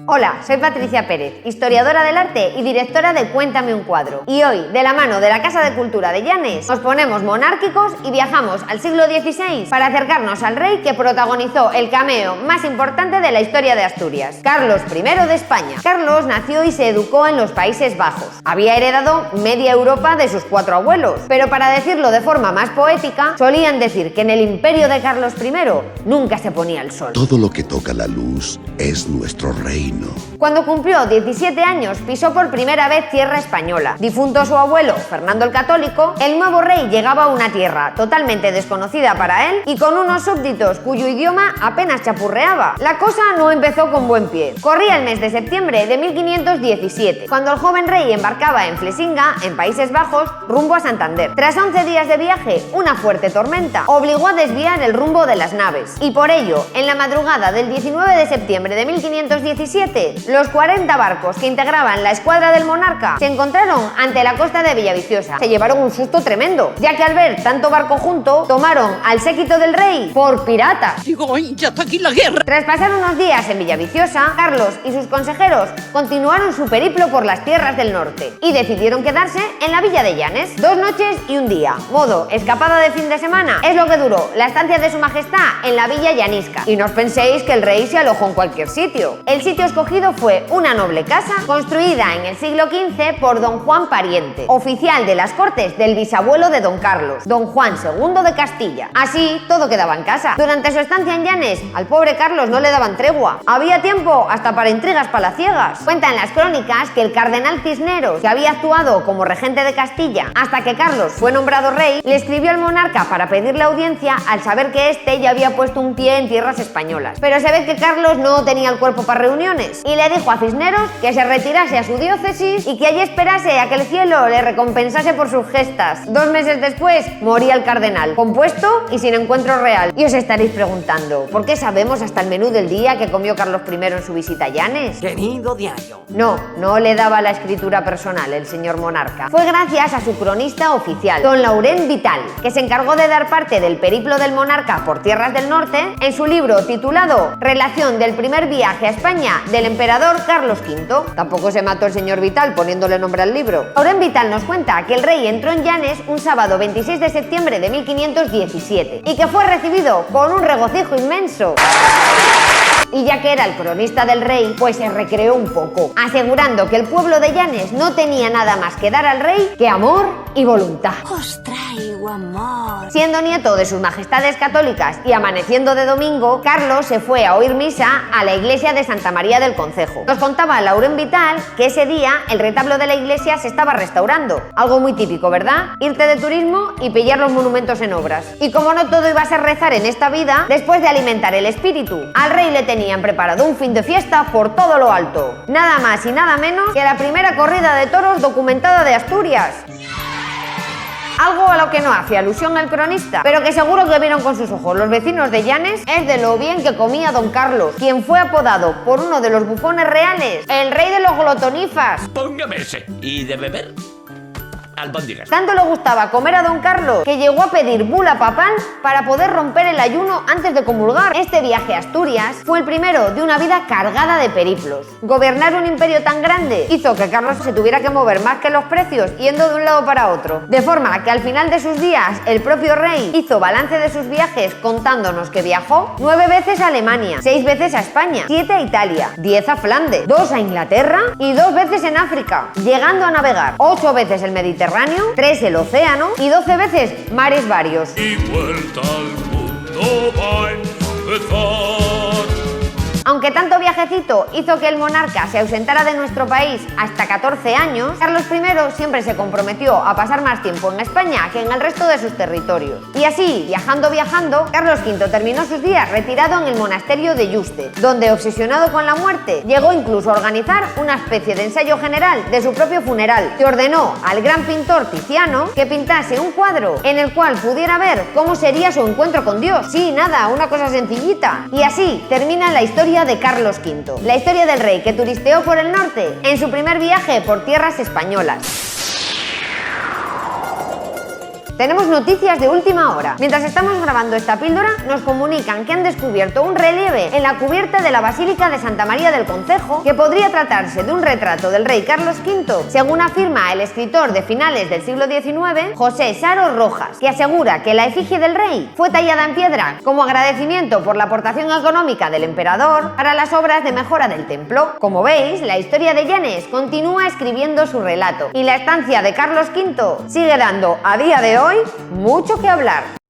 Hola, soy Patricia Pérez, historiadora del arte y directora de Cuéntame un cuadro. Y hoy, de la mano de la Casa de Cultura de Llanes, nos ponemos monárquicos y viajamos al siglo XVI para acercarnos al rey que protagonizó el cameo más importante de la historia de Asturias, Carlos I de España. Carlos nació y se educó en los Países Bajos. Había heredado media Europa de sus 4 abuelos, pero para decirlo de forma más poética, solían decir que en el imperio de Carlos I nunca se ponía el sol. Todo lo que toca la luz es nuestro reino. Cuando cumplió 17 años, pisó por primera vez tierra española. Difunto su abuelo, Fernando el Católico, el nuevo rey llegaba a una tierra totalmente desconocida para él y con unos súbditos cuyo idioma apenas chapurreaba. La cosa no empezó con buen pie. Corría el mes de septiembre de 1517, cuando el joven rey embarcaba en Flesinga, en Países Bajos, rumbo a Santander. Tras 11 días de viaje, una fuerte tormenta obligó a desviar el rumbo de las naves, y por ello, en la madrugada del 19 de septiembre de 1517, los 40 barcos que integraban la escuadra del monarca se encontraron ante la costa de Villaviciosa. Se llevaron un susto tremendo, ya que al ver tanto barco junto, tomaron al séquito del rey por piratas. Digo, ya está aquí la guerra. Tras pasar unos días en Villaviciosa, Carlos y sus consejeros continuaron su periplo por las tierras del norte y decidieron quedarse en la villa de Llanes 2 noches y un día. Modo escapada de fin de semana es lo que duró la estancia de su majestad en la villa llanisca. Y no os penséis que el rey se alojó en cualquier sitio. El sitio escogido fue una noble casa construida en el siglo XV por don Juan Pariente, oficial de las cortes del bisabuelo de don Carlos, don Juan II de Castilla. Así, todo quedaba en casa. Durante su estancia en Llanes, al pobre Carlos no le daban tregua. Había tiempo hasta para intrigas palaciegas. Cuentan las crónicas que el cardenal Cisneros, que había actuado como regente de Castilla hasta que Carlos fue nombrado rey, le escribió al monarca para pedirle audiencia al saber que éste ya había puesto un pie en tierras españolas. Pero se ve que Carlos no tenía el cuerpo para reuniones y le dijo a Cisneros que se retirase a su diócesis y que allí esperase a que el cielo le recompensase por sus gestas. 2 meses después moría el cardenal, compuesto y sin encuentro real. Y os estaréis preguntando, ¿por qué sabemos hasta el menú del día que comió Carlos I en su visita a Llanes? Querido diario. No le daba la escritura personal el señor monarca. Fue gracias a su cronista oficial, don Laurent Vital, que se encargó de dar parte del periplo del monarca por tierras del norte en su libro titulado Relación del primer viaje a España del emperador Carlos V. Tampoco se mató el señor Vital poniéndole nombre al libro. Laurent Vital nos cuenta que el rey entró en Llanes un sábado 26 de septiembre de 1517 y que fue recibido con un regocijo inmenso. Y ya que era el cronista del rey, pues se recreó un poco, asegurando que el pueblo de Llanes no tenía nada más que dar al rey que amor y voluntad. Os traigo amor. Siendo nieto de sus majestades católicas y amaneciendo de domingo, Carlos se fue a oír misa a la iglesia de Santa María del Concejo. Nos contaba Laurent Vital que ese día el retablo de la iglesia se estaba restaurando. Algo muy típico, ¿verdad? Irte de turismo y pillar los monumentos en obras. Y como no todo iba a ser rezar en esta vida, después de alimentar el espíritu, al rey le tenían preparado un fin de fiesta por todo lo alto. Nada más y nada menos que la primera corrida de toros documentada de Asturias. Algo a lo que no hace alusión el cronista, pero que seguro que vieron con sus ojos los vecinos de Llanes, es de lo bien que comía don Carlos, quien fue apodado por uno de los bufones reales el rey de los glotonifas. Póngame ese. ¿Y de beber? Albóndigas. Tanto le gustaba comer a don Carlos que llegó a pedir bula papal para poder romper el ayuno antes de comulgar. Este viaje a Asturias fue el primero de una vida cargada de periplos. Gobernar un imperio tan grande hizo que Carlos se tuviera que mover más que los precios yendo de un lado para otro. De forma que al final de sus días el propio rey hizo balance de sus viajes contándonos que viajó 9 veces a Alemania, 6 veces a España, 7 a Italia, 10 a Flandes, 2 a Inglaterra y 2 veces en África, llegando a navegar 8 veces el Mediterráneo, 3 el océano y 12 veces mares varios. Y vuelta al mundo va a empezar. Aunque tanto viajecito hizo que el monarca se ausentara de nuestro país hasta 14 años, Carlos I siempre se comprometió a pasar más tiempo en España que en el resto de sus territorios. Y así, viajando, Carlos V terminó sus días retirado en el monasterio de Yuste, donde, obsesionado con la muerte, llegó incluso a organizar una especie de ensayo general de su propio funeral, que ordenó al gran pintor Tiziano que pintase un cuadro en el cual pudiera ver cómo sería su encuentro con Dios. Sí, nada, una cosa sencillita. Y así termina la historia de Carlos V, la historia del rey que turisteó por el norte en su primer viaje por tierras españolas. Tenemos noticias de última hora. Mientras estamos grabando esta píldora, nos comunican que han descubierto un relieve en la cubierta de la Basílica de Santa María del Concejo que podría tratarse de un retrato del rey Carlos V, según afirma el escritor de finales del siglo XIX, José Saro Rojas, que asegura que la efigie del rey fue tallada en piedra como agradecimiento por la aportación económica del emperador para las obras de mejora del templo. Como veis, la historia de Llanes continúa escribiendo su relato y la estancia de Carlos V sigue dando a día de hoy mucho que hablar.